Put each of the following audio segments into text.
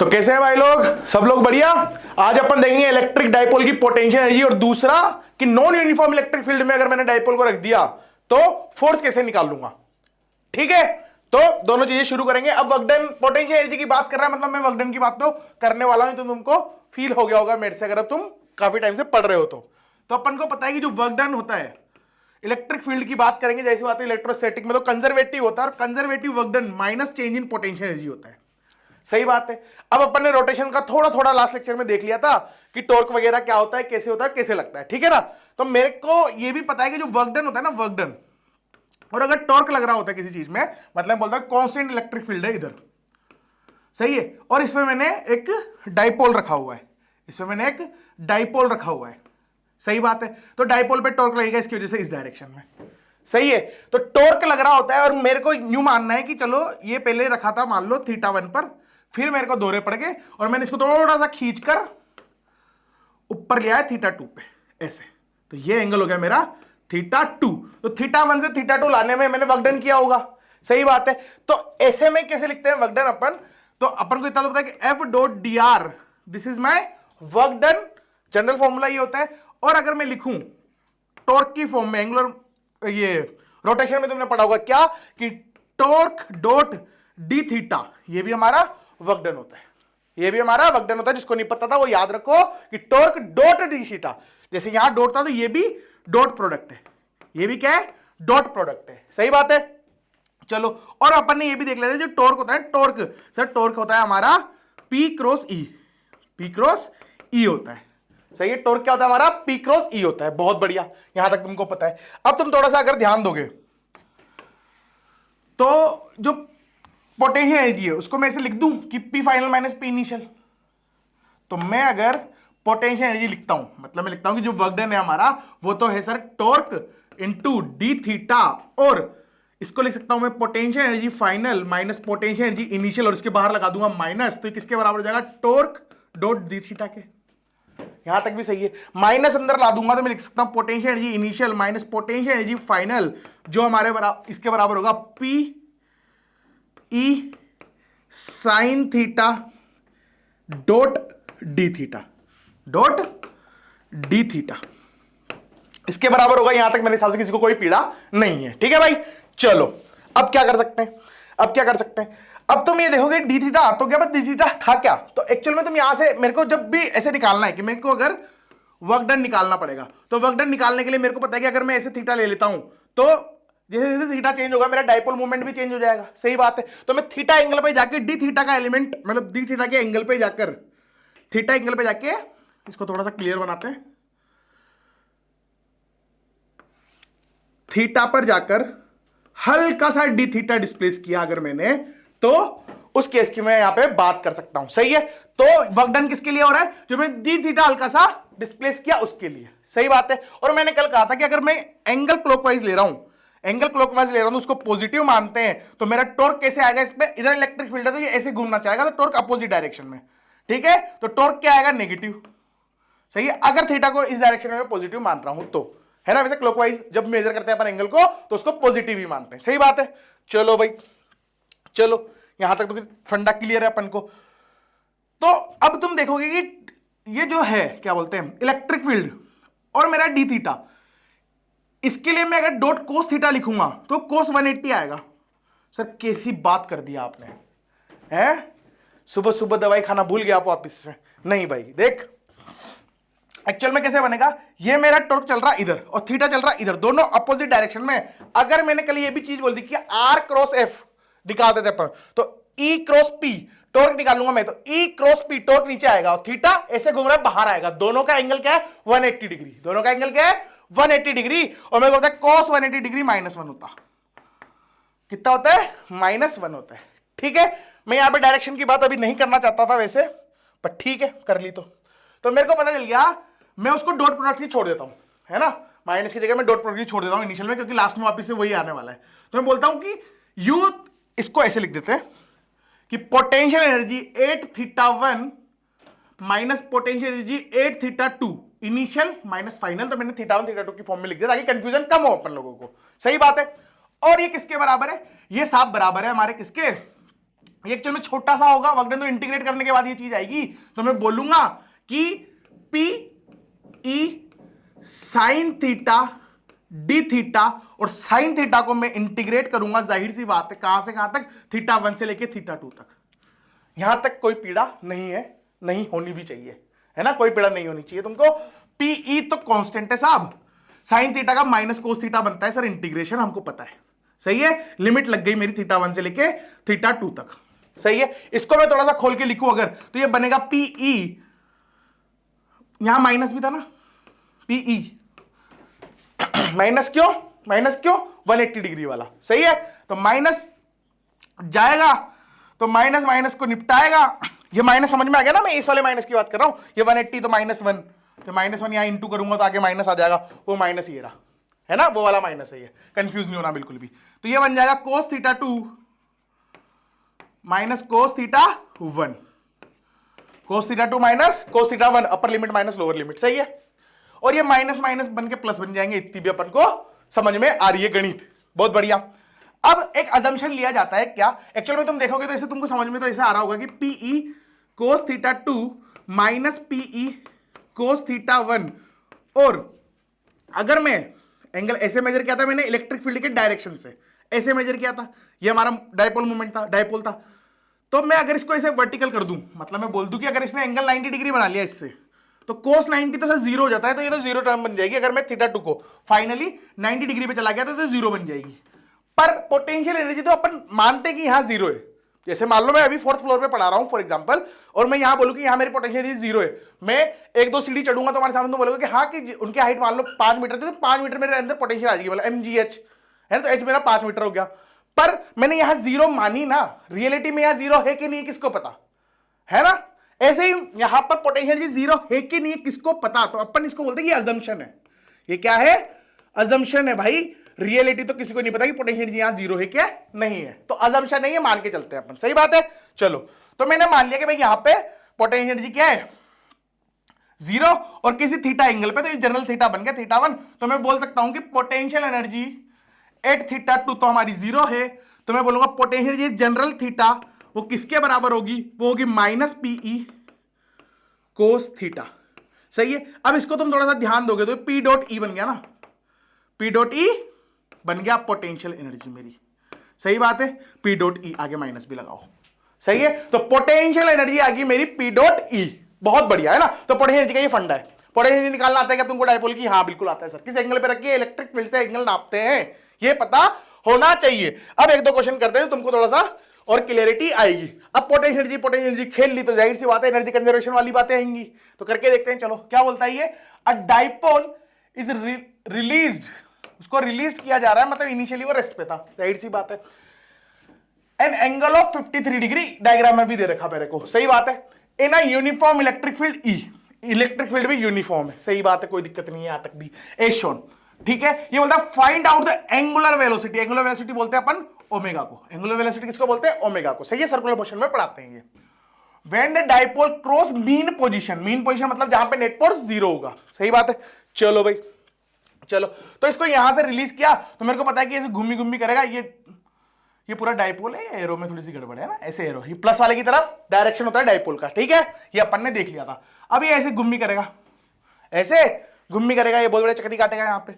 तो कैसे हैं भाई लोग, सब लोग बढ़िया। आज अपन देखेंगे इलेक्ट्रिक डाइपोल की पोटेंशियल एनर्जी और दूसरा कि नॉन यूनिफॉर्म इलेक्ट्रिक फील्ड में अगर मैंने डाइपोल को रख दिया तो फोर्स कैसे निकाल लूंगा। ठीक है, तो दोनों चीजें शुरू करेंगे। अब वर्क डन पोटेंशियल एनर्जी की बात कर रहा है, मतलब मैं वर्क डन की बात तो करने वाला हूं, तो तुमको फील हो गया होगा मेरे से, अगर तुम काफी टाइम से पढ़ रहे हो तो अपन को पता है कि जो वर्क डन होता है इलेक्ट्रिक फील्ड की बात करेंगे, जैसी बात है इलेक्ट्रोस्टैटिक में तो कंजर्वेटिव होता है, और conservative work done minus change in potential energy होता है। सही बात है। अब अपन ने रोटेशन का थोड़ा थोड़ा लास्ट लेक्चर में देख लिया था कि टॉर्क वगैरह क्या होता है, कैसे लगता है। ठीक है ना, तो मेरे को ये भी पता है कि जो वर्क डन होता है ना, वर्क डन, और अगर टॉर्क लग रहा होता है किसी चीज में, मतलब बोलता है कांस्टेंट इलेक्ट्रिक फील्ड है इधर, सही है, और इसमें मैंने एक डाइपोल रखा हुआ है, सही बात है। तो डाइपोल पे टॉर्क लगेगा इसकी वजह से इस डायरेक्शन में, सही है। तो टॉर्क लग रहा होता है, और मेरे को यूं मानना है कि चलो ये पहले रखा था मान लो θ1 पर, फिर मेरे को दौरे पड़ गए और मैंने इसको थोड़ा सा खींचकर ऊपर लिया है θ2 पे, ऐसे। तो ये एंगल हो गया मेरा θ2। तो θ1 से θ2 लाने में मैंने वर्क डन किया होगा, सही बात है। तो ऐसे में कैसे लिखते हैं वर्क डन अपन, तो अपन को इतना तो पता है कि F.dr this is my work done, general formula ये होता है। और अगर मैं लिखूं टॉर्क की फॉर्म में, एंगुलर ये रोटेशन में तुमने पढ़ा होगा क्या कि टॉर्क डॉट डी थीटा, ये भी हमारा वर्क डन होता है, जिसको नहीं पता था वो याद रखो कि टॉर्क डॉट डी थीटा, जैसे यहां डॉट था तो ये भी डॉट प्रोडक्ट है, ये भी क्या है, डॉट प्रोडक्ट है, सही बात है। चलो, और अपन ने ये भी देख लेते हैं जो टॉर्क होता है, टॉर्क होता है हमारा P क्रॉस ई होता है, सही है। टॉर्क क्या होता है हमारा, P क्रॉस ई होता है। बहुत बढ़िया, यहां तक तुमको पता है। अब तुम थोड़ा सा अगर ध्यान दोगे तो जो पोटेंशियल एनर्जी है उसको मैं ऐसे लिख दूं कि P final minus P initial. तो मैं अगर पोटेंशियल एनर्जी लिखता हूं, मतलब मैं लिखता हूं कि जो वर्क डन है हमारा वो तो है sir torque into D theta, और इसको लिख सकता हूं मैं potential energy final minus potential energy initial, और इसके बाहर लगा दूंगा माइनस, तो किसके बराबर हो जाएगा, टॉर्क डॉट डी थीटा के। यहां तक भी सही है। माइनस अंदर ला दूंगा तो मैं लिख सकता हूं potential energy initial minus potential energy final, जो हमारे बराबर इसके बराबर होगा P E sine theta dot d theta, इसके बराबर होगा। यहां तक मेरे हिसाब से किसी को कोई पीड़ा नहीं है। ठीक है भाई, चलो अब क्या कर सकते हैं, अब तुम ये देखोगे डी थीटा, तो क्या डी थीटा था क्या, तो एक्चुअल में तुम यहां से मेरे को जब भी ऐसे निकालना है कि मेरे को अगर वर्क डन निकालना पड़ेगा, तो वर्क डन निकालने के लिए मेरे को पता है कि अगर मैं ऐसे थीटा ले लेता हूं तो जैसे जैसे थीटा चेंज होगा मेरा डाइपोल मूवमेंट भी चेंज हो जाएगा, सही बात है। तो मैं थीटा एंगल पे जाके डी थीटा का एलिमेंट, मतलब डी थीटा के एंगल पे जाकर, थीटा एंगल पे जाके इसको थोड़ा सा क्लियर बनाते हैं, थीटा पर जाकर हल्का सा डी थीटा डिस्प्लेस किया अगर मैंने, तो उस केस की मैं यहां पे बात कर सकता हूं, सही है। तो वर्क डन किसके लिए हो रहा है, जो मैं डी थीटा हल्का सा डिस्प्लेस किया उसके लिए, सही बात है। और मैंने कल कहा था कि अगर मैं एंगल क्लॉकवाइज ले रहा हूं तो उसको पॉजिटिव मानते हैं, तो मेरा टॉर्क कैसे आएगा, इसमें इधर इलेक्ट्रिक फील्ड है तो ये ऐसे घूमना चाहेगा, तो टॉर्क अपोजिट डायरेक्शन में, ठीक है। तो टॉर्क क्या आएगा, नेगेटिव, सही है। अगर थीटा को इस डायरेक्शन में पॉजिटिव मान रहा हूं तो, है ना। वैसे क्लॉकवाइज जब मेजर करते हैं अपन एंगल को तो उसको पॉजिटिव ही मानते हैं, सही बात है। चलो भाई, चलो यहां तक तो फंडा क्लियर है अपन को। तो अब तुम देखोगे कि ये जो है क्या बोलते हैं इलेक्ट्रिक फील्ड और मेरा डी थीटा, इसके लिए मैं अगर डॉट कोस थीटा लिखूंगा तो कोस 180 आएगा। सर कैसी बात कर दिया आपने, हैं? सुबह सुबह दवाई खाना भूल गया आप वापिस से? नहीं भाई, देख एक्चुअल में कैसे बनेगा, ये मेरा टॉर्क चल रहा इधर और थीटा चल रहा इधर, दोनों अपोजिट डायरेक्शन में। अगर मैंने कल ये भी चीज बोल दी कि R क्रॉस F निकाल देते अपन, तो E क्रॉस P टॉर्क निकालूंगा मैं, तो E क्रॉस P टॉर्क नीचे आएगा और थीटा ऐसे घूम रहा है बाहर आएगा। दोनों का एंगल क्या है, 180 डिग्री, दोनों का एंगल क्या है 180 डिग्री। और मेरे को होता है cos 180 डिग्री -1 होता, कितना होता है, -1 होता है। ठीक है, मैं यहां पे डायरेक्शन की बात अभी नहीं करना चाहता था वैसे, पर ठीक है कर ली। तो मेरे को पता चल गया, मैं उसको डॉट प्रोडक्ट ही छोड़ देता हूं, है ना, माइनस की जगह मैं डॉट प्रोडक्ट ही छोड़ देता हूं इनिशियल में, क्योंकि लास्ट में वापस से वही आने वाला है। तो मैं बोलता हूं कि यू इसको ऐसे लिख देते हैं कि potential energy 8θ1 minus potential energy 8θ2 initial minus final. तो मैंने θ1 θ2 की फॉर्म में लिख दिया ताकि कंफ्यूजन कम हो अपन लोगों को, सही बात है। और ये किसके बराबर है, ये साफ बराबर है हमारे किसके, ये एक्चुअल में छोटा सा होगा वर्क डन, तो इंटीग्रेट करने के बाद ये चीज आएगी, तो मैं बोलूंगा कि P E sine theta D theta, और साइन थीटा को मैं इंटीग्रेट करूंगा, जाहिर सी बात है कहां से कहां तक, थीटा 1 से लेके थीटा 2 तक। यहां तक कोई पीड़ा नहीं है, नहीं होनी भी चाहिए, है ना, कोई पीड़ा नहीं होनी चाहिए तुमको। पीई तो कांस्टेंट है साहब, साइन थीटा का माइनस कोस थीटा बनता है सर, इंटीग्रेशन हमको पता है, सही है। लिमिट लग गई मेरी थीटा 1 से लेके थीटा 2 तक, सही है। इसको मैं थोड़ा सा खोल के लिखूं अगर, तो ये बनेगा पीई, यहां माइनस भी था ना, पीई माइनस क्यों, माइनस क्यों, 180 डिग्री वाला, सही है। तो माइनस जाएगा, तो माइनस माइनस को निपटाएगा, ये माइनस समझ में आ गया ना, मैं इस वाले माइनस की बात कर रहा हूं, ये 180 तो -1, तो -1 यहां इंटू करूंगा तो आगे माइनस आ जाएगा, वो माइनस ये रहा, है ना, वो वाला माइनस है ये, कंफ्यूज नहीं होना बिल्कुल भी। तो ये बन जाएगा cos theta 2 minus cos theta 1, cos theta 2 minus cos theta 1, upper limit minus lower limit, सही है। और ये माइनस माइनस बन के प्लस बन जाएंगे, इतनी भी अपन को समझ में आ रही है गणित, बहुत बढ़िया। अब एक अजम्पशन लिया जाता है, क्या एक्चुअल में तुम देखोगे तो इसे तुमको समझ में तो ऐसे आ रहा होगा कि PE cos theta 2 minus PE cos theta 1, और अगर मैं एंगल ऐसे मेजर किया था मैंने इलेक्ट्रिक फील्ड के डायरेक्शन से, ऐसे मेजर किया था, ये हमारा डायपोल मूवमेंट था, डायपोल था, तो मैं अगर इसको ऐसे वर्टिकल कर दूं, मतलब मैं बोल दूं कि अगर इसने एंगल 90 डिग्री बना लिया इससे, तो cos 90 तो सर जीरो हो जाता है, तो ये तो जीरो टर्म बन जाएगी। अगर मैं थीटा 2 को फाइनली 90 डिग्री पे चला गया तो जीरो बन जाएगी। पर पोटेंशियल एनर्जी तो अपन मानते हैं कि यहां जीरो है, जैसे मान लो मैं अभी 4th फ्लोर पे पढ़ा रहा हूं फॉर एग्जांपल, और मैं यहां बोलूं कि यहां मेरी पोटेंशियल एनर्जी जीरो है, मैं 1-2 सीढ़ी चढ़ूंगा तो हमारे सामने तुम बोलोगे कि हाँ, कि उनकी हाइट मान लो 5 मीटर थी, तो 5 मीटर मेरे अंदर पोटेंशियल आ जाएगी, मतलब mgh है ना, तो h मेरा 5 मीटर हो गया। पर मैंने यहां जीरो मानी ना, रियलिटी में यहां जीरो है कि नहीं किसको पता, है ना। ऐसे ही यहां पर पोटेंशियल एनर्जी जीरो है कि नहीं किसको पता, तो अपन इसको बोलते हैं कि अजम्पशन है। ये क्या है, अजम्पशन है भाई, रियलिटी तो किसी को नहीं पता कि पोटेंशियल एनर्जी यहां जीरो है क्या नहीं है, तो अजम्पशन नहीं है, मान के चलते हैं अपन, सही बात है। चलो, तो मैंने मान लिया कि भाई यहां पे पोटेंशियल एनर्जी क्या है, जीरो, और किसी थीटा एंगल पे, तो ये जनरल थीटा बन गया थीटा 1, तो मैं बोल सकता हूं कि पोटेंशियल एनर्जी एट थीटा 2 तो हमारी जीरो है, तो मैं बोलूंगा पोटेंशियल एनर्जी जनरल थीटा वो किसके बराबर होगी, वो होगी माइनस पीई कोस थीटा, सही है। अब इसको तुम थोड़ा सा ध्यान दोगे तो पी डॉट ई बन गया ना, पी डॉट ई बन गया पोटेंशियल एनर्जी मेरी, सही बात है। पी डॉट ई आगे माइनस भी लगाओ, सही है, तो पोटेंशियल एनर्जी आ गई मेरी पी डॉट ई, बहुत बढ़िया है ना। तो पोटेंशियल एनर्जी का ये फंडा है, पोटेंशियल एनर्जी निकालना आता है क्या तुमको डायपोल की, हाँ बिल्कुल आता है सर, किस एंगल पे रखिए, इलेक्ट्रिक फील्ड से एंगल नापते हैं, ये पता होना चाहिए। अब 1-2 क्वेश्चन करते हैं, तुमको थोड़ा सा और क्लियरिटी आएगी। अब पोटेंशियल एनर्जी खेल ली तो जाहिर सी बात है एनर्जी कंजर्वेशन वाली बातें आएंगी, तो करके देखते हैं। चलो, क्या बोलता है ये, अ डाइपोल इज रिलीज्ड, उसको रिलीज किया जा रहा है, मतलब इनिशियली वो रेस्ट पे था, जाहिर सी बात है, an angle of 53 degree, diagram में भी दे रखा मेरे को, सही बात है, in a uniform electric field E, electric field भी यूनिफॉर्म है, सही बात है, कोई दिक्कत नहीं है यहां तक भी, एज शोन, ठीक है। ये बोलता है find out the angular velocity, angular velocity बोलते हैं अपन ओमेगा को, एंगुलर वेलोसिटी किसको बोलते हैं, ओमेगा को, सही है, सर्कुलर मोशन में पढ़ाते हैं ये। When the dipole cross mean position, mean position मतलब जहां पे नेट फोर्स जीरो होगा, सही बात है। चलो भाई, चलो, तो इसको यहां से रिलीज किया, तो मेरे को पता है कि ऐसे घूमी घूमी करेगा, ये पूरा डाइपोल है, एरो में थोड़ी सी गड़बड़ है ना, ऐसे एरो, ये प्लस वाले की तरफ डायरेक्शन होता है डाइपोल का, ठीक है, ये अपन ने देख लिया था। अब ये ऐसे घूमी करेगा, ऐसे घूमी करेगा, ये बहुत बड़े चक्री काटेगा यहाँ पे,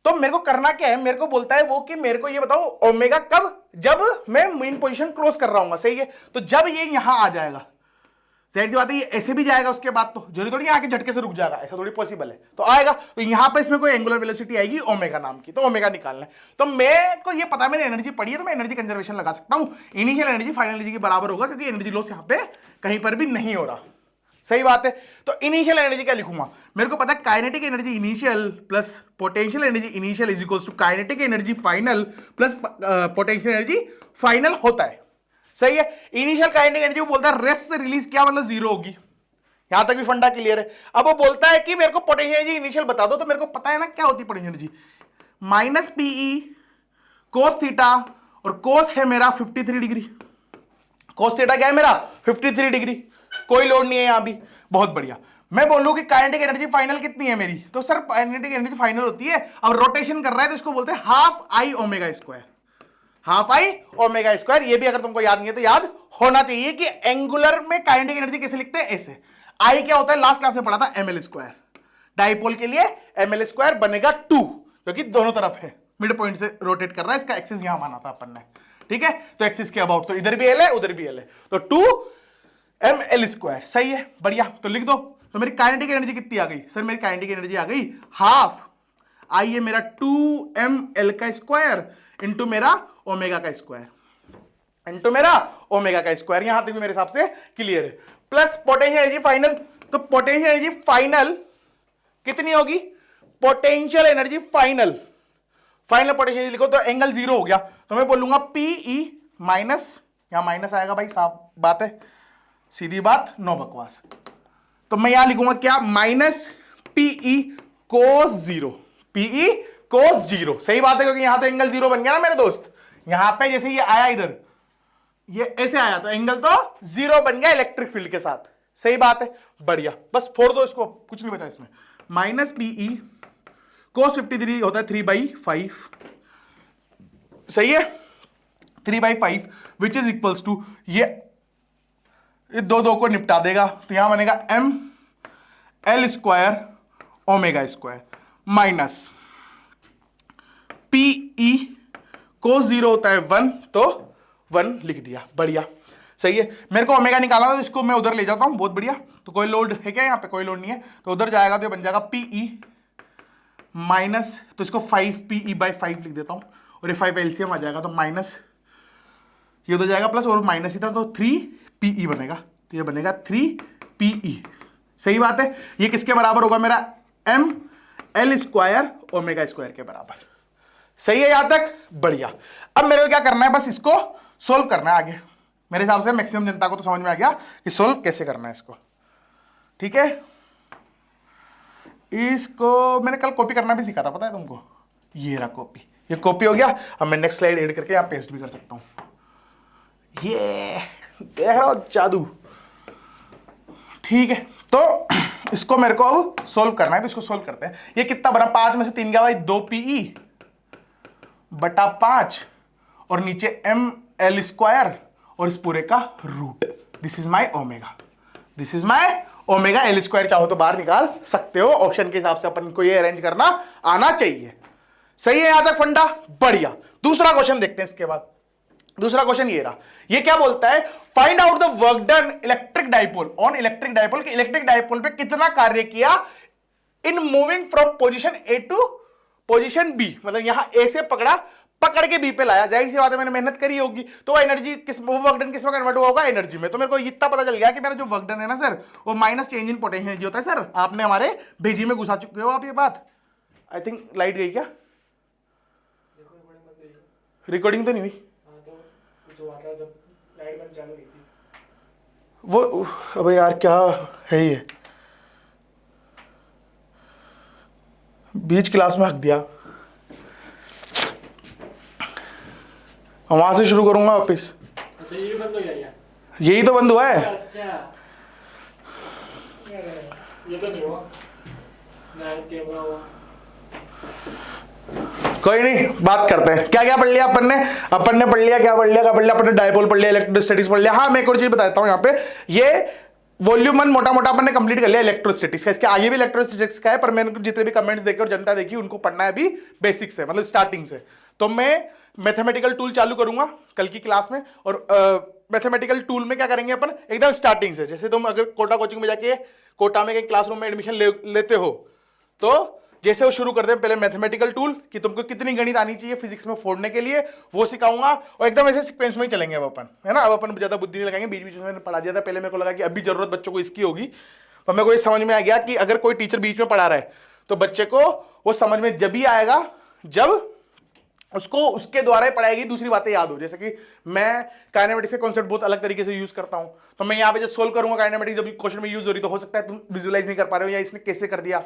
तो मेरे को करना क्या है, मेरे को बोलता है वो कि मेरे को ये बताओ ओमेगा कब, जब मैं मेन पोजीशन क्लोज कर रहा हूँ, सही है। तो जब ये यहां आ जाएगा, जाहिर सी बात है ये ऐसे भी जाएगा, उसके बाद तो जरूरी थोड़ी आके झटके से रुक जाएगा, ऐसा थोड़ी पॉसिबल है, तो आएगा, तो यहां पे इसमें कोई एंगुलर वेलोसिटी आएगी ओमेगा नाम की, तो ओमेगा निकालना है। तो मेरे को ये पता है, मैंने एनर्जी पढ़ी है, तो मैं एनर्जी कंजर्वेशन लगा सकता हूं, इनिशियल एनर्जी फाइनल एनर्जी के बराबर होगा, क्योंकि एनर्जी लॉस यहां पे कहीं पर भी नहीं हो रहा, सही बात है। तो इनिशियल एनर्जी क्या लिखूंगा, मेरे को पता है kinetic energy initial plus potential energy initial is equals to kinetic energy final plus potential energy final होता है, सही है। इनिशियल काइनेटिक एनर्जी वो बोलता है रेस्ट से रिलीज किया मतलब जीरो होगी, यहां तक भी फंडा क्लियर है। अब वो बोलता है कि मेरे को पोटेंशियल एनर्जी इनिशियल बता दो, तो मेरे को पता है ना क्या होती है potential energy, minus PE cos theta, और कोस है मेरा 53 डिग्री, कोस थीटा क्या है मेरा 53 डिग्री, कोई लोड नहीं है यहां भी, बहुत बढ़िया। मैं बोलूं कि काइनेटिक एनर्जी फाइनल कितनी है मेरी, तो सर काइनेटिक एनर्जी फाइनल होती है, अब रोटेशन कर रहा है तो इसको बोलते हैं half I omega square, half I omega square. ये भी अगर तुमको याद नहीं है तो याद होना चाहिए कि एंगुलर में काइनेटिक एनर्जी कैसे लिखते हैं, ऐसे। आई क्या होता है, लास्ट क्लास में पढ़ा था, ml स्क्वायर। डाइपोल के लिए ml स्क्वायर बनेगा 2, क्योंकि दोनों तरफ है, मिड पॉइंट से रोटेट कर रहा है, इसका एक्सिस यहां माना था अपन ने, ठीक है। तो एक्सिस के अबाउट, तो इधर भी एल है उधर भी एल है, तो 2ml स्क्वायर, सही है, बढ़िया। तो लिख दो। तो मेरी काइनेटिक एनर्जी कितनी आ गई सर, मेरी काइनेटिक एनर्जी आ गई हाफ आई है मेरा 2ml का स्क्वायर इंटू मेरा ओमेगा का स्क्वायर, इंटू मेरा ओमेगा का स्क्वायर। यहां तक भी मेरे हिसाब से क्लियर है। प्लस पोटेंशियल एनर्जी फाइनल, तो पोटेंशियल एनर्जी फाइनल कितनी होगी, potential energy final, final potential energy लिखो तो एंगल 0 हो गया, तो मैं बोलूंगा पीई माइनस, यहां माइनस आएगा भाई, साफ बात है, सीधी बात, नो बकवास। तो मैं यहां लिखूंगा क्या, minus PE cos 0, PE cos 0, सही बात है, क्योंकि यहां तो एंगल 0 बन गया ना मेरे दोस्त। यहां पे जैसे ये आया इधर, ये ऐसे आया तो एंगल तो 0 बन गया इलेक्ट्रिक फील्ड के साथ, सही बात है, बढ़िया। बस फोड़ दो इसको, कुछ नहीं बचा इसमें। माइनस पीई कोस 53 होता है 3/5, सही है, 3/5 विच इज इक्वल्स टू, ये दो को निपटा देगा, तो यहां बनेगा ml square omega square minus PE cos 0 होता है 1, तो 1 लिख दिया, बढ़िया, सही है। मेरे को ओमेगा निकाला तो इसको मैं उधर ले जाता हूं, बहुत बढ़िया। तो कोई लोड है क्या यहाँ पे, कोई लोड नहीं है, तो उधर जाएगा तो ये बन जाएगा पीई माइनस, तो इसको 5pe/5 लिख देता हूं, और ये 5 एलसीएम आ जाएगा, तो माइनस ये उधर जाएगा प्लस, और माइनस ही था तो 3pe बनेगा, तो ये बनेगा 3pe, सही बात है। ये किसके बराबर होगा मेरा, ml स्क्वायर ओमेगा स्क्वायर के बराबर, सही है यहां तक, बढ़िया। अब मेरे को क्या करना है, बस इसको सोल्व करना है आगे। मेरे हिसाब से मैक्सिमम जनता को तो समझ में आ गया कि सोल्व कैसे करना है इसको, ठीक है। इसको मैंने कल कॉपी करना भी सीखा था, पता है तुमको, ये रहा कॉपी, ये कॉपी हो गया। अब मैं नेक्स्ट स्लाइड एड करके यहां पेस्ट भी कर सकता हूं, ये देख रहा हो जादू, ठीक है। तो इसको मेरे को अब सोल्व करना है, तो इसको सोल्व करते हैं। ये कितना बना, 5 में से 3 गया भाई, 2pe बटा 5, और नीचे ml स्क्वायर, और इस पूरे का root, this is my omega, this is my omega. L square चाहो तो बाहर निकाल सकते हो, ऑप्शन के हिसाब से अपन को ये अरेंज करना आना चाहिए, सही है यहां तक फंडा, बढ़िया। दूसरा क्वेश्चन देखते हैं इसके बाद। दूसरा क्वेश्चन ये रहा, ये क्या बोलता है, find out the work done electric dipole on electric dipole, कि इलेक्ट्रिक डाइपोल पे कितना कार्य किया in moving from position A to position B, मतलब यहां ए से पकड़ के बी पे लाया। जाहिर सी बात है, मैंने मेहनत करी होगी, तो वो एनर्जी वो वर्क डन किस में कन्वर्ट हुआ होगा, एनर्जी में। तो मेरे को इतना पता चल गया कि मेरा जो वर्क डन है ना सर, वो minus change in potential energy होता है। सर आपने हमारे भेजी में घुसा चुके हो आप ये बात। आई थिंक लाइट गई क्या, रिकॉर्डिंग तो नहीं हुई वो, अबे यार क्या है ये, बीच क्लास में हक दिया, वहां से शुरू करूंगा वापिस। अच्छा, ये भी बंद हो गया, यही तो बंद हुआ है। अच्छा ये तो नहीं हुआ, कैमरा हुआ। कोई नहीं, बात करते हैं। क्या क्या पढ़ लिया अपन ने पढ़ लिया, क्या पढ़ लिया अपन ने, डायपोल पढ़ लिया, इलेक्ट्रोस्टैटिक्स पढ़ लिया। हाँ मैं एक और चीज बताता हूँ यहाँ पे, ये वॉल्यूम 1 मोटा अपन ने कंप्लीट कर लिया इलेक्ट्रोस्टैटिक्स का। इसके आगे भी इलेक्ट्रोस्टैटिक्स का है, पर मैंने जितने भी कमेंट्स देखे और जनता देखी उनको पढ़ना है अभी बेसिक से, मतलब स्टार्टिंग से। तो मैं मैथमेटिकल टूल चालू करूंगा कल की क्लास में, और मैथमेटिकल टूल में क्या करेंगे अपन, एकदम स्टार्टिंग से। जैसे तुम अगर कोटा कोचिंग में जाके कोटा में कहीं क्लासरूम में एडमिशन लेते हो, तो जैसे वो शुरू करते हैं पहले मैथमेटिकल टूल, कि तुमको कितनी गणित आनी चाहिए फिजिक्स में फोड़ने के लिए, वो सिखाऊंगा। और एकदम ऐसे सीक्वेंस में ही चलेंगे अब अपन, है ना। अब अपन ज्यादा बुद्धि नहीं लगाएंगे, बीच बीच में मैंने पढ़ा दिया था पहले, मेरे को लगा कि अभी जरूरत बच्चों को इसकी होगी, पर मेरे को ये समझ में आ गया कि अगर कोई टीचर बीच में पढ़ा रहा है तो बच्चे को वो समझ में जब ही आएगा जब उसको उसके द्वारा ही पढ़ाएगी, दूसरी बातें याद हो। जैसे कि मैं काइनेमेटिक्स के कॉन्सेप्ट बहुत अलग तरीके से यूज करता हूं, तो मैं यहाँ पे जब सोल्व करूंगा काइनेमेटिक्स, जब क्वेश्चन में यूज हो रही, तो हो सकता है तुम विजुअलाइज नहीं कर पा रहे हो, या इसने कैसे कर दिया,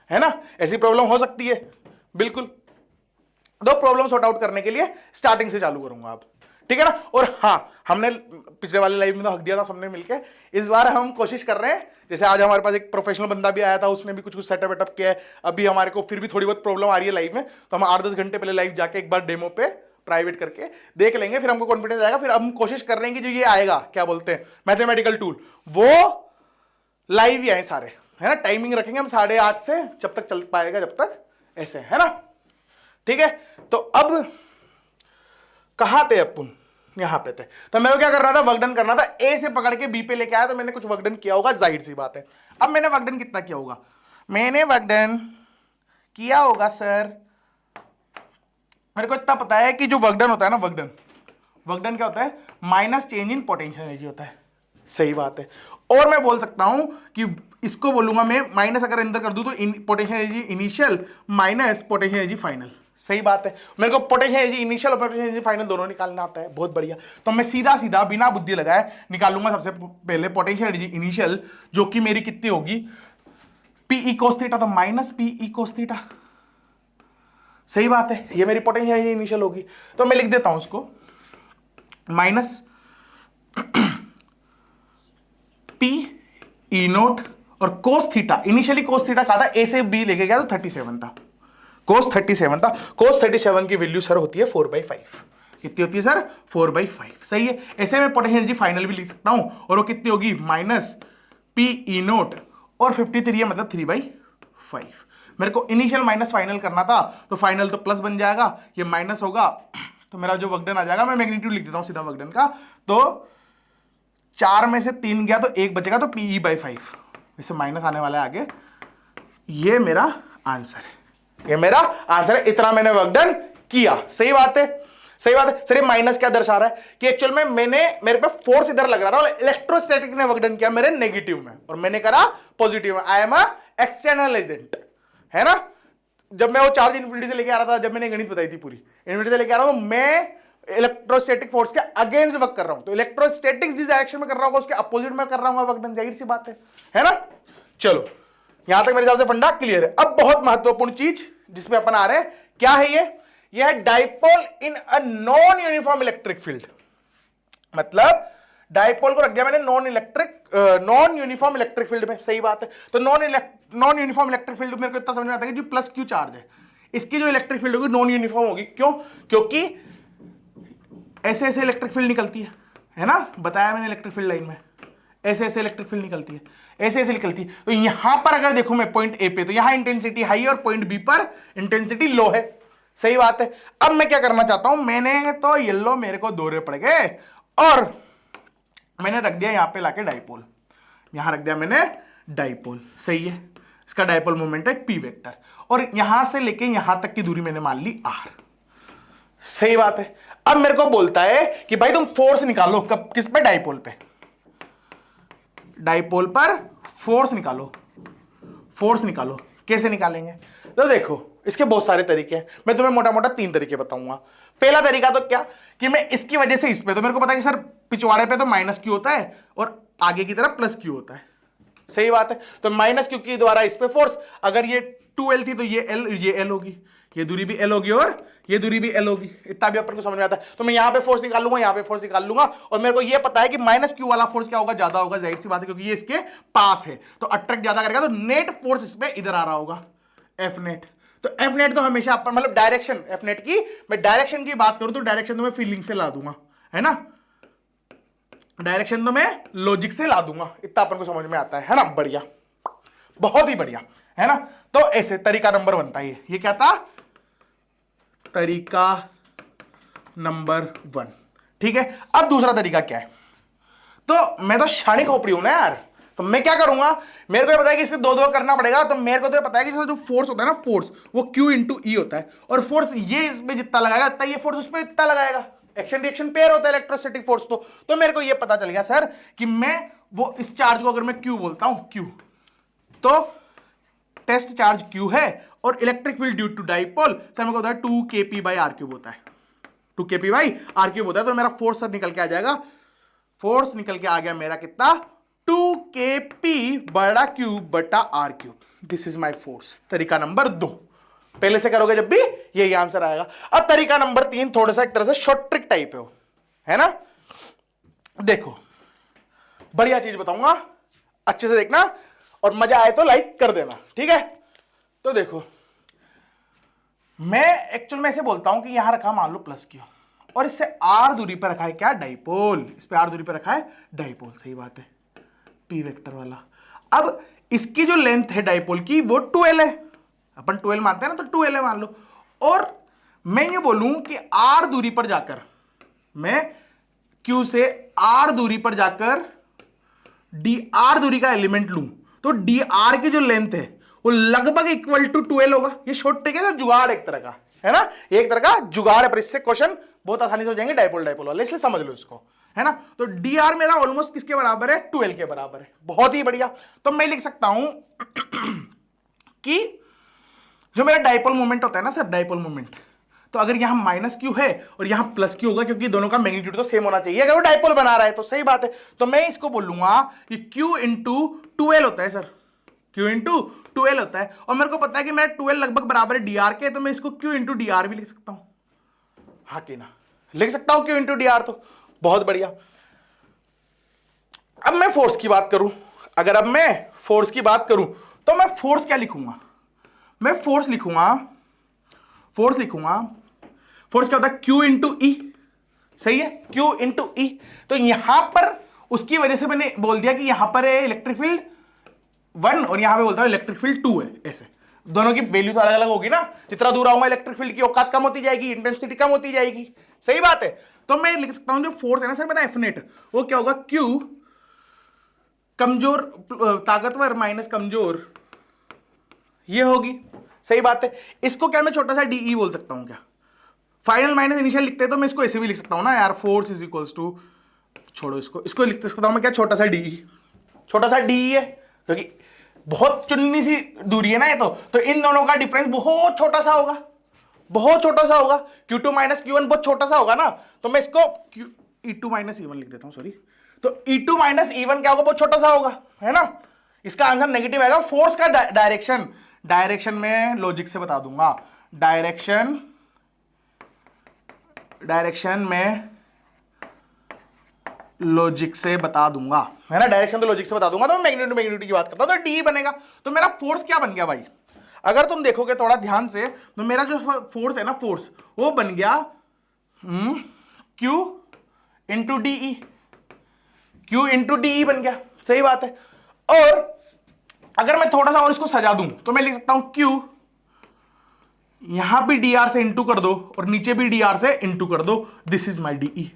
है ना, ऐसी प्रॉब्लम हो सकती है, बिल्कुल। दो प्रॉब्लम सॉर्ट आउट करने के लिए स्टार्टिंग से चालू करूंगा आप, ठीक है ना। और हाँ, हमने पिछले वाले लाइव में तो हक दिया था सबने मिलके, इस बार हम कोशिश कर रहे हैं, जैसे आज हमारे पास एक प्रोफेशनल बंदा भी आया था, उसने भी कुछ सेटअप वेटअप किया है। अभी हमारे को फिर भी थोड़ी बहुत प्रॉब्लम आ रही है लाइव में, तो हम 8-10 घंटे पहले लाइव जाके एक बार डेमो पे प्राइवेट करके देख लेंगे, फिर हमको कॉन्फिडेंस आएगा, फिर हम कोशिश कर रहे हैं कि जो ये आएगा क्या बोलते हैं मैथमेटिकल टूल वो लाइव ही आए सारे, है ना। टाइमिंग रखेंगे हम 8:30 से, जब तक चल पाएगा जब तक, ऐसे, है ना। ठीक है, तो अब कहां थे अपन, यहां पे थे। तो मेरे को क्या करना था, वर्कडन करना था। ए से पकड़ के बी पे लेके आया तो मैंने कुछ वर्कडन किया होगा, जाहिर सी बात है। अब मैंने वर्कडन कितना किया होगा, मैंने वर्कडन किया होगा सर, मेरे को इतना पता है कि जो वर्कडन होता है ना, वर्कडन क्या होता है, minus change in potential energy होता है। सही बात है। और मैं बोल सकता हूं कि इसको बोलूंगा मैं माइनस अगर अंदर कर दूं तो potential energy initial minus potential energy final. सही बात है, मेरे को पोटेंशियल एनर्जी इनिशियल और पोटेंशियल एनर्जी फाइनल दोनों निकालना आता है, बहुत बढ़िया। तो मैं सीधा सीधा बिना बुद्धि लगाए निकालूंगा सबसे पहले पोटेंशियल एनर्जी इनिशियल, जो कि मेरी कितनी होगी, पीई कोस थीटा, तो माइनस पीई कोस थीटा। सही बात है, ये मेरी पोटेंशियल एनर्जी इनिशियल होगी। तो मैं लिख देता हूं उसको माइनस पी ई नोट और cos theta, initially cos theta कहा था, ए से बी लेके गया तो 37 था, कोस 37 था। कोस 37 की वैल्यू सर होती है 4/5। कितनी होती है सर, 4/5। सही है, ऐसे में पोटेंशियल एनर्जी फाइनल भी लिख सकता हूं, और वो कितनी होगी, माइनस पी ई नोट और 53 है, मतलब 3/5। मेरे को इनिशियल माइनस फाइनल करना था, तो फाइनल तो प्लस बन जाएगा, ये माइनस होगा, तो मेरा जो वर्कडन आ जाएगा, मैं मैग्नीट्यूड लिख देता हूं सीधा वर्कडन का, तो 4 में से 3 गया तो 1 बचेगा, तो PE/5, इससे माइनस आने वाला है आगे। ये मेरा आंसर है, ये मेरा आंसर है। इतना मैंने वर्कडन किया। सही बात है, सही बात है सर। ये माइनस क्या दर्शा रहा है कि एक्चुअल में मेरे पे फोर्स इधर लग रहा था, और इलेक्ट्रोस्टैटिक ने वर्कडन किया मेरे नेगेटिव में, और मैंने करा पॉजिटिव में। I am a external agent, है ना। जब मैं वो चार्ज इन्फिनिटी से लेके आ रहा था, जब मैंने गणित बताई थी पूरी, इन्फिनिटी से लेके आ रहा हूं, मैं इलेक्ट्रोस्टैटिक फोर्स के अगेंस्ट वर्क कर रहा हूं, तो इलेक्ट्रोस्टैटिक्स जिस डायरेक्शन में कर रहा हूं उसके अपोजिट में कर रहा हूं वर्कडन, जाहिर सी बात है ना। चलो, यहां तक मेरे हिसाब से फंडा क्लियर है। अब बहुत महत्वपूर्ण चीज जिसमें अपन आ रहे हैं, क्या है ये है dipole in a non uniform electric field. मतलब डाइपोल को रख दिया मैंने नॉन यूनिफॉर्म इलेक्ट्रिक फील्ड में। सही बात है, तो नॉन यूनिफॉर्म इलेक्ट्रिक फील्ड मेरे को इतना समझ में आता है कि जो प्लस क्यू चार्ज है, इसकी जो इलेक्ट्रिक फील्ड होगी नॉन यूनिफॉर्म होगी। क्यों, क्योंकि ऐसे ऐसे इलेक्ट्रिक फील्ड निकलती है ना, बताया मैंने इलेक्ट्रिक फील्ड लाइन में ऐसे ऐसे इलेक्ट्रिक फील्ड निकलती है, ऐसे ऐसे निकलती है। तो यहां पर अगर देखो मैं पॉइंट ए पे, तो यहां इंटेंसिटी हाई है और पॉइंट बी पर इंटेंसिटी लो है। सही बात है। अब मैं क्या करना चाहता हूं, मैंने तो येलो मेरे को दोहरे पड़ गए, और मैंने रख दिया यहां पे लाके डाइपोल, यहां रख दिया मैंने डाइपोल। सही है, इसका डाइपोल मोमेंट है पी वेक्टर, और यहां से लेके यहां तक की दूरी मैंने मान ली आर। सही बात है। अब मेरे को बोलता है कि भाई तुम फोर्स निकालो, कब, किस पे, डाइपोल पे, डाइपोल पर फोर्स निकालो, फोर्स निकालो। कैसे निकालेंगे, तो देखो इसके बहुत सारे तरीके हैं, मैं तुम्हें मोटा मोटा 3 तरीके बताऊंगा। पहला तरीका तो क्या कि मैं इसकी वजह से इस पे, तो मेरे को पता है कि सर पिछवाड़े पे तो माइनस क्यू होता है और आगे की तरफ प्लस क्यू होता है। सही बात है, तो माइनस क्यू के द्वारा इस पे फोर्स, अगर ये 2L थी तो ये L होगी, ये दूरी भी L होगी और ये दूरी भी L होगी। इतना भी अपन को समझ में आता है। तो मैं यहां पे फोर्स निकाल लूंगा, यहां पे फोर्स निकाल लूंगा, और मेरे को ये पता है कि माइनस क्यू वाला फोर्स क्या होगा, ज्यादा होगा, जाहिर सी बात है, क्योंकि ये इसके पास है, तो अट्रैक्ट ज्यादा करेगा, तो नेट फोर्स इस पे इधर आ रहा होगा, एफ नेट। तो एफ नेट तो हमेशा अपन, मतलब डायरेक्शन एफ नेट की, मैं डायरेक्शन की बात करूं तो डायरेक्शन तो मैं फीलिंग से ला दूंगा, है ना, डायरेक्शन तो मैं लॉजिक से ला दूंगा। इतना अपन को समझ में आता है ना, बढ़िया, बहुत ही बढ़िया, है ना। तो ऐसे तरीका नंबर 1 था ये क्या था, तरीका नंबर 1। ठीक है, अब दूसरा तरीका क्या है, तो मैं तो क्षणिक खोपड़ी हूं ना यार, तो मैं क्या करूंगा, मेरे को ये पता है कि इसे 2-2 करना पड़ेगा, तो मेरे को तो पता है कि जो फोर्स होता है ना, फोर्स वो Q × E होता है, और फोर्स ये इसमें जितना लगाएगा इतना ये फोर्स उस पर इतना लगाएगा। एक्शन रिएक्शन पेयर होता है इलेक्ट्रोस्टैटिक फोर्स। तो मेरे को ये पता चल गया सर कि मैं वो इस चार्ज को अगर मैं Q बोलता हूं, Q, तो टेस्ट चार्ज Q है, और electric field due to dipole sir मेरे को होता है 2kp/r³ होता है, 2kp/r³ होता है। तो मेरा फोर्स सर निकल के आ जाएगा, फोर्स निकल के आ गया मेरा कितना, 2kp/r³। This is my force. तरीका नंबर 2 पहले से करोगे जब भी यही आंसर आएगा। अब तरीका नंबर 3 थोड़ा सा एक तरह से शॉर्ट ट्रिक टाइप है ना। देखो बढ़िया चीज बताऊंगा, अच्छे से देखना, और मजा आए तो लाइक कर देना, ठीक है। तो देखो मैं एक्चुअल में ऐसे बोलता हूं कि यहां रखा मान लो प्लस क्यू, और इससे r दूरी पर रखा है क्या, डाइपोल। इस पे r दूरी पर रखा है डाइपोल, सही बात है, p वेक्टर वाला। अब इसकी जो लेंथ है डाइपोल की वो 12 है, अपन 12 मानते हैं ना, तो 12 मान लो। और मैं ये बोलूं कि r दूरी पर जाकर मैं q से r दूरी पर जाकर dr दूरी का एलिमेंट लूं, तो dr की जो लेंथ है वो लगभग इक्वल टू 12 होगा। ये शॉर्ट ट्रिक है, जुगाड़ एक तरह का है ना, एक तरह का जुगाड़ है, पर इससे क्वेश्चन बहुत आसानी से हो जाएंगे डाइपोल डाइपोल वाले, इसलिए समझ लो इसको, है ना। तो dr मेरा ऑलमोस्ट किसके बराबर है, 12 के बराबर है, बहुत ही बढ़िया। तो मैं लिख सकता हूं कि जो मेरा डाइपोल मोमेंट होता है ना सर, डाइपोल मोमेंट, तो अगर यहां माइनस क्यू है और यहां प्लस क्यू होगा, क्योंकि दोनों का मैग्नीट्यूड तो सेम होना चाहिए अगर वो डाइपोल बना रहा है, तो सही बात है। तो मैं इसको बोलूंगा कि क्यू इंटू 12 होता है सर, क्यू इंटू 12 होता है। और मेरे को पता है कि मेरा 12 लगभग बराबर है डीआर के, तो मैं इसको क्यू इंटू डीआर भी लिख सकता हूं, हाँ कि ना, लिख सकता हूं क्यू इंटू डीआर, तो बहुत बढ़िया। अब मैं फोर्स की बात करूं, अगर अब मैं फोर्स की बात करूं तो मैं फोर्स क्या लिखूंगा, मैं फोर्स लिखूंगा, फोर्स क्या होता है, Q इंटू ई, सही है, Q इंटू ई। तो यहां पर उसकी वजह से मैंने बोल दिया कि यहां पर है इलेक्ट्रिक फील्ड 1 और यहां पे बोलता हूं इलेक्ट्रिक फील्ड 2 है, ऐसे दोनों की वैल्यू तो अलग अलग होगी ना, जितना दूर आऊंगा इलेक्ट्रिक फील्ड की औकात कम होती जाएगी, इंटेंसिटी कम होती जाएगी, सही बात है। तो मैं लिख सकता हूं जो फोर्स है ना सर मेरा एफ नेट, वो क्या होगा, Q कमजोर ताकतवर माइनस कमजोर, ये होगी, सही बात है। इसको क्या मैं छोटा सा डीई बोल सकता हूं क्या, फाइनल माइनस इनिशियल लिखते हैं तो मैं इसको ऐसे भी लिख सकता हूं ना यार, फोर्स इज इक्वल्स टू, छोड़ो इसको लिख सकता हूं मैं क्या, छोटा सा डीई, छोटा सा डीई है, क्योंकि बहुत चुन्नी सी दूरी है ना ये, तो इन दोनों का डिफरेंस बहुत छोटा सा होगा, बहुत छोटा सा होगा, Q2 माइनस Q1 बहुत छोटा सा होगा ना, तो मैं इसको E2 माइनस E1 लिख देता हूं, सॉरी। तो E2 माइनस E1 क्या होगा, बहुत छोटा सा होगा, है ना। इसका आंसर नेगेटिव आएगा। फोर्स का डायरेक्शन में लॉजिक से बता दूंगा, डायरेक्शन में लॉजिक से बता दूंगा, है ना, डायरेक्शन तो लॉजिक से बता दूंगा। तो मैं मैग्नीट्यूड की बात करता हूं, तो डी बनेगा। तो मेरा फोर्स क्या बन गया भाई, अगर तुम देखोगे थोड़ा ध्यान से, तो मेरा जो फोर्स है ना, फोर्स वो बन गया Q into DE, Q into DE बन गया, सही बात है। और अगर मैं थोड़ा सा और इसको सजा दूं तो मैं लिख सकता हूं Q, यहां भी dr से इंटू कर दो और नीचे भी dr से इंटू कर दो, दिस इज माई डीई।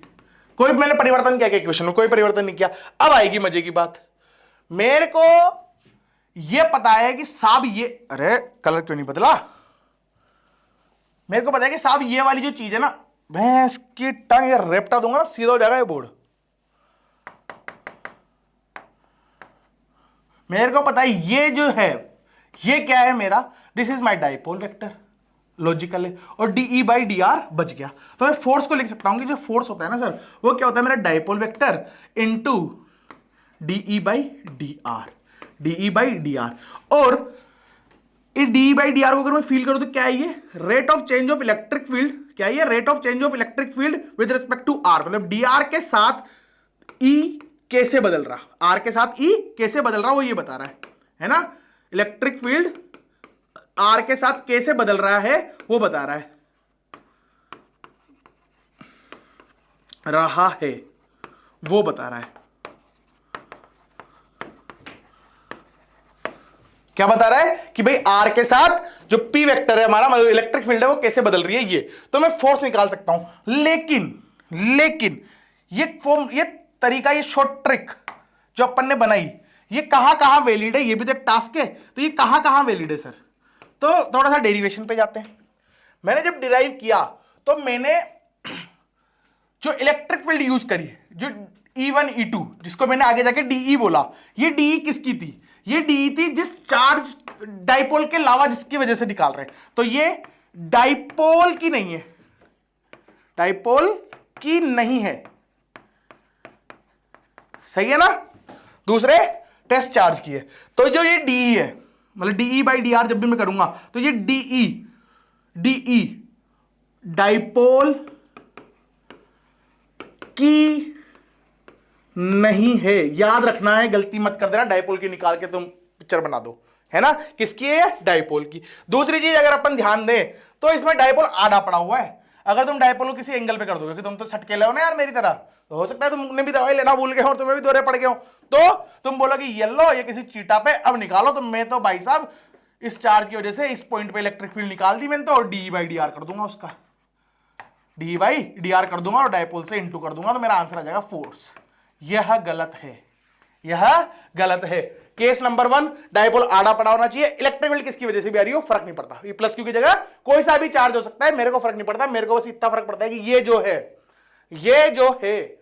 कोई मैंने परिवर्तन किया क्या इक्वेशन में, कोई परिवर्तन नहीं किया। अब आएगी मजे की बात, मेरे को यह पता है कि साहब ये, अरे कलर क्यों नहीं बदला, मेरे को पता है कि साहब ये वाली जो चीज है ना, मैं इसकी टांग ये रेपटा दूंगा ना, सीधा हो जाएगा ये बोर्ड। मेरे को पता है ये जो है, ये क्या है मेरा, this is my dipole vector, logical है, और डीई बाई डी आर बच गया। तो मैं फोर्स को लिख सकता हूं कि जो फोर्स होता है ना सर, वो क्या होता है, मेरा dipole vector into DE by D R, DE by D R. और इस डी बाई डी आर को अगर मैं फील करूं तो क्या है ये, rate of change of electric field, क्या है ये, rate of change of electric field with respect to R, मतलब डी आर के साथ ई कैसे बदल रहा, आर के साथ ई कैसे बदल रहा, वो ये बता रहा है ना। इलेक्ट्रिक फील्ड आर के साथ कैसे बदल रहा है वो बता रहा है, वो बता रहा है। क्या बता रहा है कि भाई आर के साथ जो पी वेक्टर है हमारा, मतलब इलेक्ट्रिक फील्ड है, वो कैसे बदल रही है ये। तो मैं फोर्स निकाल सकता हूं, लेकिन ये तरीका, ये शॉर्ट ट्रिक जो अपन ने बनाई, ये कहां वैलिड है, ये भी तो एक टास्क है, तो ये कहां वैलिड है सर। तो थोड़ा सा डेरिवेशन पे जाते हैं। मैंने जब डिराइव किया तो मैंने जो इलेक्ट्रिक फील्ड यूज करी, जो E1 E2 जिसको मैंने आगे जाके डीई बोला, ये डीई किसकी थी, ये डीई थी जिस चार्ज डाइपोल के अलावा जिसकी वजह से निकाल रहे हैं, तो ये डाइपोल की नहीं है, डाइपोल की नहीं है, सही है ना। दूसरे टेस्ट चार्ज की है। तो जो ये डीई है, मतलब डीई बाई डी आर जब भी मैं करूंगा तो ये डीई डाइपोल की नहीं है, याद रखना है, गलती मत कर देना, डाइपोल की निकाल के तुम पिक्चर बना दो, है ना। किसकी है, डाइपोल की। दूसरी चीज अगर अपन ध्यान दें तो इसमें डाइपोल आधा पड़ा हुआ है। अगर तुम डायपोल को किसी एंगल पे कर दोगे कि तुम तो सटकेले हो ना यार मेरी तरह, तो हो सकता है तुमने भी दवाई लेना भूल गए हो, तुम्हें भी दौरे पड़ गए हो, तो तुम बोलोगे येलो ये किसी चीटा पे, अब निकालो। तो मैं तो भाई साहब इस चार्ज की वजह से इस पॉइंट पे इलेक्ट्रिक फील्ड निकाल दी मैंने तो, और डी बाई डी आर कर दूंगा, उसका डी बाई डी आर कर दूंगा और डायपोल से इंटू कर दूंगा, तो मेरा आंसर आ जाएगा फोर्स। यह गलत है, यह गलत है। केस नंबर 1, डायपोल आड़ा पड़ा होना चाहिए। इलेक्ट्रिक फील्ड किसकी वजह से भी आ रही हो फर्क नहीं पड़ता, ये प्लस क्यू की जगह कोई सा भी चार्ज हो सकता है, मेरे को फर्क नहीं पड़ता। मेरे को बस इतना फर्क पड़ता है कि ये जो है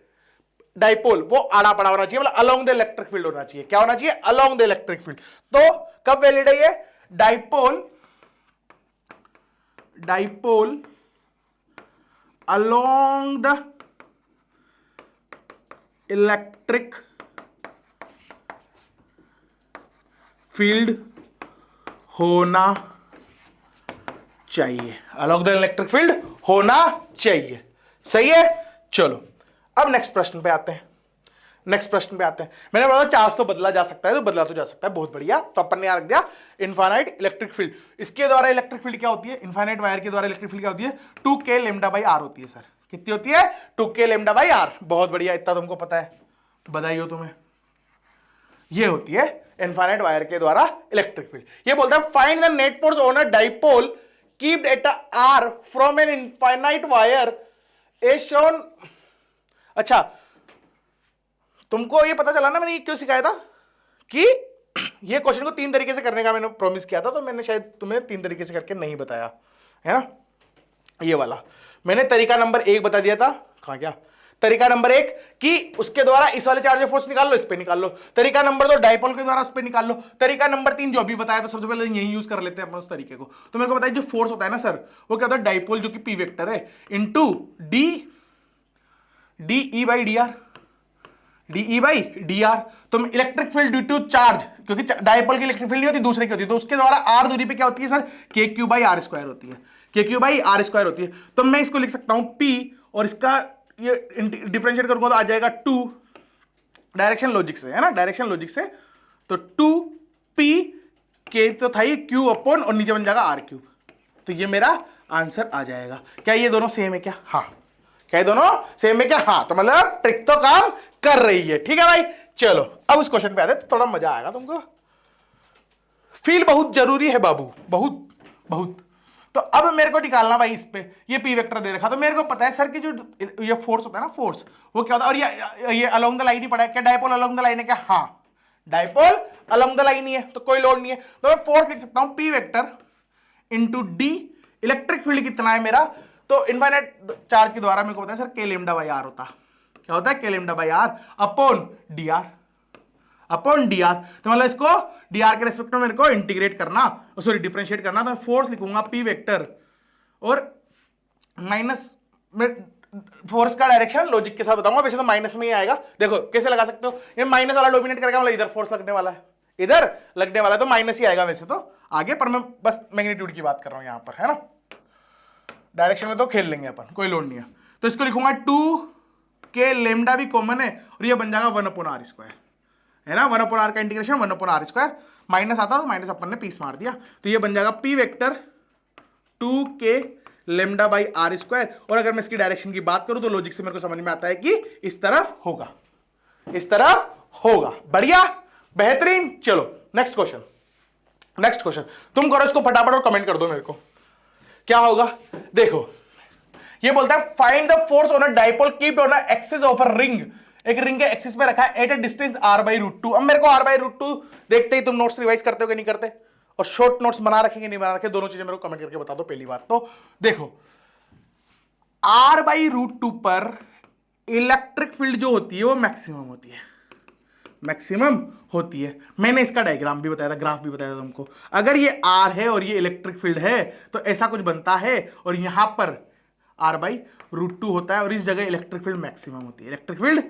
डायपोल वो आड़ा पड़ा होना चाहिए, मतलब अलोंग द इलेक्ट्रिक फील्ड होना चाहिए। क्या होना चाहिए? Along the electric field. तो कब वैलिड है ये? Dipole along the electric field होना चाहिए, अलोंग द इलेक्ट्रिक फील्ड होना चाहिए। सही है। चलो अब नेक्स्ट प्रश्न पे आते हैं। मैंने बोला चार्ज तो बदला जा सकता है, तो बदला तो जा सकता है, बहुत बढ़िया। तो अपन ने यहां रख दिया इनफाइनाइट इलेक्ट्रिक फील्ड। इसके द्वारा इलेक्ट्रिक फील्ड क्या होती है? इनफाइनाइट वायर के द्वारा इलेक्ट्रिक फील्ड क्या होती है? 2k लेमडा बाई आर होती है। सर कितनी होती है? 2k lambda by are. बहुत बढ़िया, इतना तुमको पता है, बधाई हो तुम्हें। ये होती है इनफाइनाइट वायर के द्वारा इलेक्ट्रिक फील्ड। ये बोलता है find the net force on a dipole kept at R from an infinite wire as shown. अच्छा, तुमको ये पता चला ना मैंने ये क्यों सिखाया था कि ये क्वेश्चन को 3 तरीके से करने का मैंने प्रॉमिस किया था, तो मैंने शायद तुम्हें 3 तरीके से करके नहीं बताया है ना। ये वाला मैंने तरीका नंबर 1 बता दिया था। कहां गया तरीका नंबर 1? कि उसके द्वारा इस वाले चार्ज फोर्स निकाल लो, इस पे निकाल लो। तरीका नंबर 2, डायपोल के द्वारा उस पे निकाल लो। तरीका नंबर 3 जो भी बताया, तो सबसे पहले यही यूज कर लेते हैं अपन उस तरीके को। तो मेरे को बताइए जो फोर्स होता है ना सर, वो क्या होता है? डायपोल जो कि पी वेक्टर है into D E by D R, D by D R. तो electric field due to charge, क्योंकि डायपोल की इलेक्ट्रिक फील्ड नहीं होती, दूसरे की होती है, तो उसके द्वारा आर दूरी पे क्या होती है सर? के क्यू बाई आर स्क्वायर होती है, के क्यू बाई आर स्क्वायर होती है। तो मैं इसको लिख सकता हूं पी, और इसका ये डिफरेंशिएट करूंगा तो आ जाएगा 2, डायरेक्शन लॉजिक से, है ना, डायरेक्शन लॉजिक से। तो 2p के तो था ही क्यू अपॉन, और नीचे बन जाएगा आर क्यूब। तो ये मेरा आंसर आ जाएगा। क्या ये दोनों सेम है क्या? हाँ। क्या ये दोनों सेम है क्या? हाँ। तो मतलब ट्रिक तो काम कर रही है। ठीक है भाई, चलो अब उस क्वेश्चन पे आते हैं, तो थोड़ा मजा आएगा तुमको। फील बहुत जरूरी है बाबू, बहुत बहुत। तो अब मेरे को निकालना भाई इस पे, ये पी वेक्टर दे रखा, तो मेरे को पता है सर कि जो ये फोर्स होता है ना, फोर्स वो क्या होता है, और ये अलोंग द लाइन ही पड़ा है। क्या डायपोल अलोंग द लाइन है क्या? हाँ, डायपोल अलोंग द लाइन ही है, तो कोई लोड नहीं है। तो मैं फोर्स लिख सकता हूं P vector into D. Electric field कितना है मेरा? तो इनफाइनाइट चार्ज के द्वारा मेरे को पता है सर के लेमडा बाई आर होता। क्या होता है? K lambda by R upon D R, upon D R. तो मतलब इसको डी आर के रेस्पेक्ट में मेरे को इंटीग्रेट करना, सॉरी डिफरेंशिएट करना। तो मैं फोर्स लिखूंगा पी वेक्टर, और माइनस में फोर्स का डायरेक्शन लॉजिक के साथ बताऊंगा, वैसे तो माइनस में ही आएगा। देखो कैसे लगा सकते हो, ये माइनस वाला डोमिनेट करेगा, मतलब इधर फोर्स लगने वाला है, इधर लगने वाला है, तो माइनस ही आएगा वैसे तो आगे, पर मैं बस मैग्नीट्यूड की बात कर रहा हूं यहां पर, है ना। डायरेक्शन में तो खेल लेंगे अपन, कोई लोड नहीं है। तो इसको लिखूंगा 2k लेमडा भी कॉमन है, और ये बन जाएगा 1 अपॉन आर स्क्वायर, है ना। 1 अपॉन आर का integration 1 upon R square, minus आता तो माइनस अपन ने पीस मार दिया। तो ये बन जाएगा P vector 2k lambda by R square. और अगर मैं इसकी डायरेक्शन की बात करूं तो लॉजिक से मेरे को समझ में आता है कि इस तरफ होगा, इस तरफ होगा। बढ़िया, बेहतरीन। चलो नेक्स्ट क्वेश्चन, नेक्स्ट क्वेश्चन तुम करो इसको फटाफट और कमेंट कर दो मेरे को क्या होगा। देखो ये बोलता है find the force on a dipole kept on a axis of a ring. एक रिंग के एक्सिस पे रखा है at a distance r by root 2। अब मेरे को r बाई रूट 2 देखते ही तुम नोट्स रिवाइज करते हो कि नहीं करते, और शॉर्ट नोट्स बना रखेंगे नहीं बना रखे, दोनों चीजें मेरे को कमेंट करके बता दो। पहली बात तो देखो r बाई रूट 2 पर इलेक्ट्रिक फील्ड जो होती है वो मैक्सिमम होती है, मैक्सिमम होती है। मैंने इसका डायग्राम भी बताया था, ग्राफ भी बताया था तुमको। अगर ये r है और ये इलेक्ट्रिक फील्ड है तो ऐसा कुछ बनता है, और यहां पर r बाई रूट 2 होता है, और इस जगह इलेक्ट्रिक फील्ड मैक्सिमम होती है, इलेक्ट्रिक फील्ड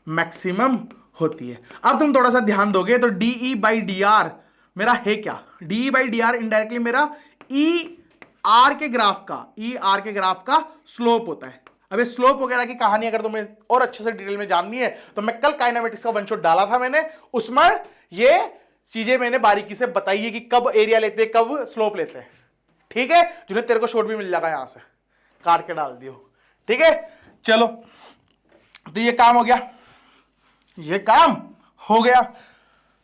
मैक्सिमम होती है। अब तुम थोड़ा सा ध्यान दोगे तो D E by D are मेरा है क्या? D E by D are indirectly मेरा ई आर के ग्राफ का, ई आर के ग्राफ का स्लोप होता है। अब ये स्लोप वगैरह की कहानी अगर तुम्हें और अच्छे से डिटेल में जाननी है तो मैं कल काइनेमेटिक्स का वन शॉट डाला था मैंने, उसमें ये चीजें मैंने बारीकी से बताई है कि कब एरिया लेते हैं, कब स्लोप लेते हैं। ठीक है, जिन्हें तेरे को शॉट भी मिल जाएगा यहां से, काट के डाल दियो। ठीक है, चलो तो ये काम हो गया, ये काम हो गया।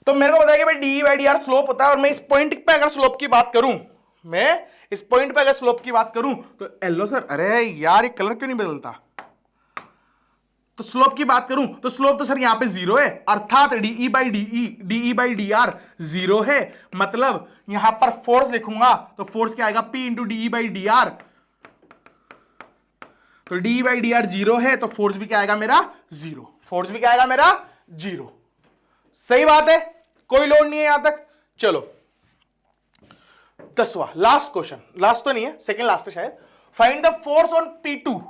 तो मेरे को बताया कि भाई D by D are slope होता है, और मैं इस पॉइंट पे अगर स्लोप की बात करूं, मैं इस पॉइंट पे अगर स्लोप की बात करूं तो येलो सर, अरे यार ये कलर क्यों नहीं बदलता, तो स्लोप की बात करूं तो स्लोप तो सर यहां पे जीरो है, अर्थात DE by D R zero है। मतलब यहां पर फोर्स लिखूंगा तो फोर्स क्या आएगा, P into DE by D R. तो D by D R zero है तो फोर्स भी क्या आएगा मेरा जीरो, फोर्स भी क्या आएगा मेरा जीरो। सही बात है, कोई लोड नहीं है यहां तक। चलो 10वां लास्ट क्वेश्चन, लास्ट तो नहीं है, सेकंड लास्ट है शायद। Find the force on P2।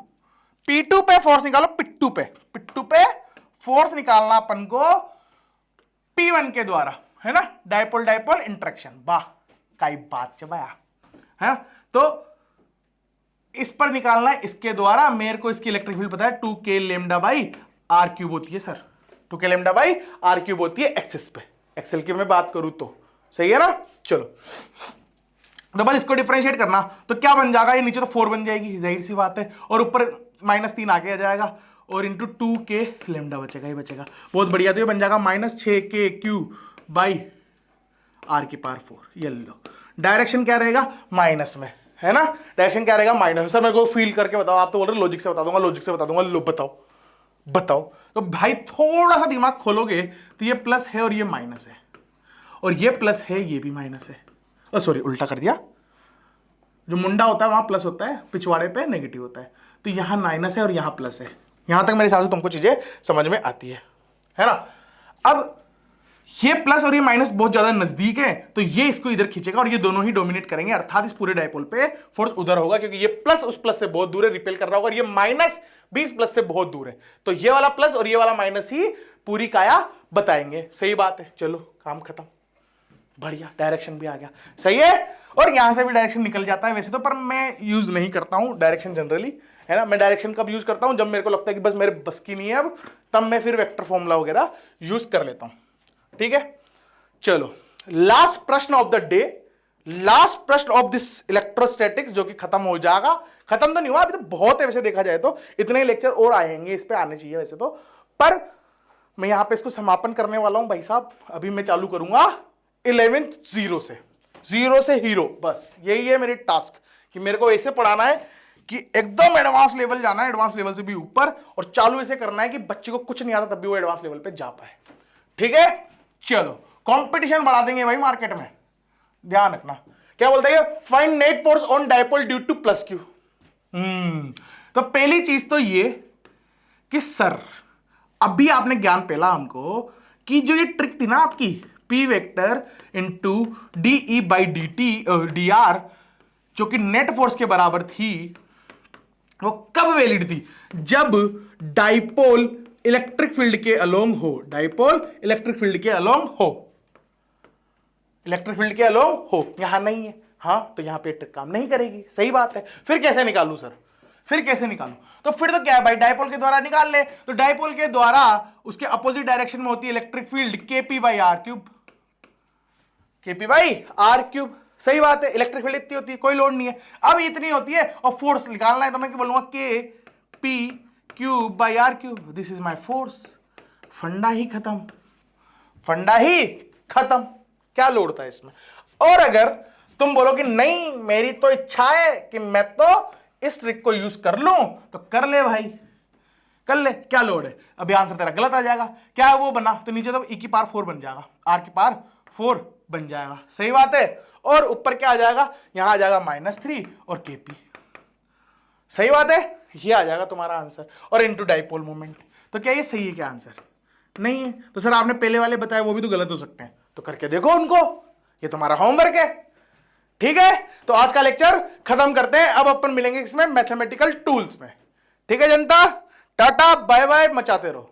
P2 पे फोर्स निकालो, पिट्टू पे फोर्स निकालना अपन को P1 के द्वारा, है ना, डायपोल डायपोल इंटरेक्शन। वाह काई बात चबाया है। तो इस पर निकालना है इसके द्वारा। मेरे को इसकी इलेक्ट्रिक फील्ड पता है 2k lambda by R cube होती है sir, 2k lambda by R cube होती है एक्सिस पे, एक्सेल की मैं बात करूं तो। सही है ना, चलो तो बस इसको डिफरेंशिएट करना, तो क्या बन जाएगा, ये नीचे तो 4 बन जाएगी, जाहिर सी बात है, और ऊपर -3 आगे आ जाएगा, और इंटू 2k लेमडा बचेगा ही बचेगा। बहुत बढ़िया, तो ये बन जाएगा -6k क्यूब बाई आर की पावर 4। ये लो, डायरेक्शन क्या रहेगा माइनस में, है ना, डायरेक्शन क्या रहेगा माइनस। सर मेरे को फील करके बताओ, आप तो बोल रहे लॉजिक से बता दूंगा, लॉजिक से बता दूंगा, लो बताओ बताओ। तो भाई थोड़ा सा दिमाग खोलोगे तो ये प्लस है और ये माइनस है, और ये प्लस है ये भी माइनस है, सॉरी उल्टा कर दिया, जो मुंडा होता है वहां प्लस होता है, पिछवाड़े पे नेगेटिव होता है, तो यहां माइनस है और यहां प्लस है। यहां तक मेरे हिसाब से तुमको चीजें समझ में आती है ना। अब ये प्लस और ये माइनस बहुत ज्यादा नजदीक है, तो ये इसको इधर खींचेगा और ये दोनों ही डोमिनेट करेंगे, अर्थात इस पूरे डायपोल पे फोर्स उधर होगा, क्योंकि ये प्लस उस प्लस से बहुत दूर है, रिपेल कर रहा होगा, और ये माइनस भी इस प्लस से बहुत दूर है, तो ये वाला प्लस और ये वाला माइनस ही पूरी काया बताएंगे। सही बात है, चलो काम खत्म, बढ़िया, डायरेक्शन भी आ गया, सही है। और यहां से भी डायरेक्शन निकल जाता है वैसे तो, पर मैं यूज नहीं करता हूं डायरेक्शन जनरली, है ना। मैं डायरेक्शन कब यूज करता हूं, जब मेरे को लगता है कि बस मेरे बस की नहीं है अब, तब मैं फिर वेक्टर फॉर्मूला वगैरह यूज कर लेता हूं। ठीक है, चलो लास्ट प्रश्न ऑफ द डे, लास्ट प्रश्न ऑफ दिस इलेक्ट्रोस्टैटिक्स, जो कि खत्म हो जाएगा। खत्म तो नहीं हुआ, अभी तो बहुत है वैसे देखा जाए तो, इतने लेक्चर और आएंगे, इस पे आने चाहिए वैसे तो, पर मैं यहां पे इसको समापन करने वाला हूं भाई साहब। अभी मैं चालू करूंगा 11th जीरो से हीरो, बस यही है मेरी टास्क, कि मेरे को ऐसे पढ़ाना है कि एकदम एडवांस लेवल जाना है, एडवांस लेवल से भी ऊपर, और चालू ऐसे करना है कि बच्चे को कुछ नहीं आता तब भी वो एडवांस लेवल पे जा पाए। ठीक है, चलो कंपटीशन बढ़ा देंगे भाई मार्केट में, ध्यान रखना। क्या बोलते हैं, find net force on dipole due two plus Q. तो पहली चीज तो ये कि सर अभी आपने ज्ञान पहला हमको कि जो ये ट्रिक थी ना आपकी, P vector into DE by D T D R, जो कि नेट फोर्स के बराबर थी, वो कब वैलिड थी, जब डाइपोल इलेक्ट्रिक फील्ड के अलोंग हो, डाइपोल इलेक्ट्रिक फील्ड के अलोंग हो, इलेक्ट्रिक फील्ड के अलोंग हो। यहां नहीं है, हाँ, तो यहां पे ट्रिक काम नहीं करेगी। सही बात है, फिर कैसे निकालूं सर, फिर कैसे निकालूं, तो फिर तो क्या है भाई, डायपोल के द्वारा निकाल ले। तो डायपोल के द्वारा उसके अपोजिट डायरेक्शन में होती है electric field KP by R cube, KP by R cube. सही बात है, इलेक्ट्रिक फील्ड इतनी होती है, कोई लोड नहीं है, अब इतनी होती है, और फोर्स निकालना है तो मैं क्या बोलूंगा, K P cube by R cube, this is my force. फंडा ही खत्म, फंडा ही खत्म, क्या लोड था इसमें। और अगर तुम बोलो कि नहीं मेरी तो इच्छा है कि मैं तो इस ट्रिक को यूज कर लूं, तो कर ले भाई, कर ले, क्या लोड है। अभी आंसर तेरा गलत आ जाएगा, क्या है वो बना, तो नीचे तो e की पावर 4 बन जाएगा, r की पावर 4 बन जाएगा। सही बात है, और ऊपर क्या आ जाएगा, यहां आ जाएगा -3 और kp। सही बात है, ये आ जाएगा तुम्हारा आंसर, और इनटू डाइपोल मोमेंट। तो क्या ये सही है क्या आंसर, नहीं है, तो सर आपने पहले वाले बताए वो भी तो गलत हो सकते हैं, तो करके देखो उनको, ये तुम्हारा होमवर्क है। ठीक है, तो आज का लेक्चर खत्म करते हैं, अब अपन मिलेंगे इसमें मैथमेटिकल टूल्स में। ठीक है जनता, टाटा बाय बाय, मचाते रहो।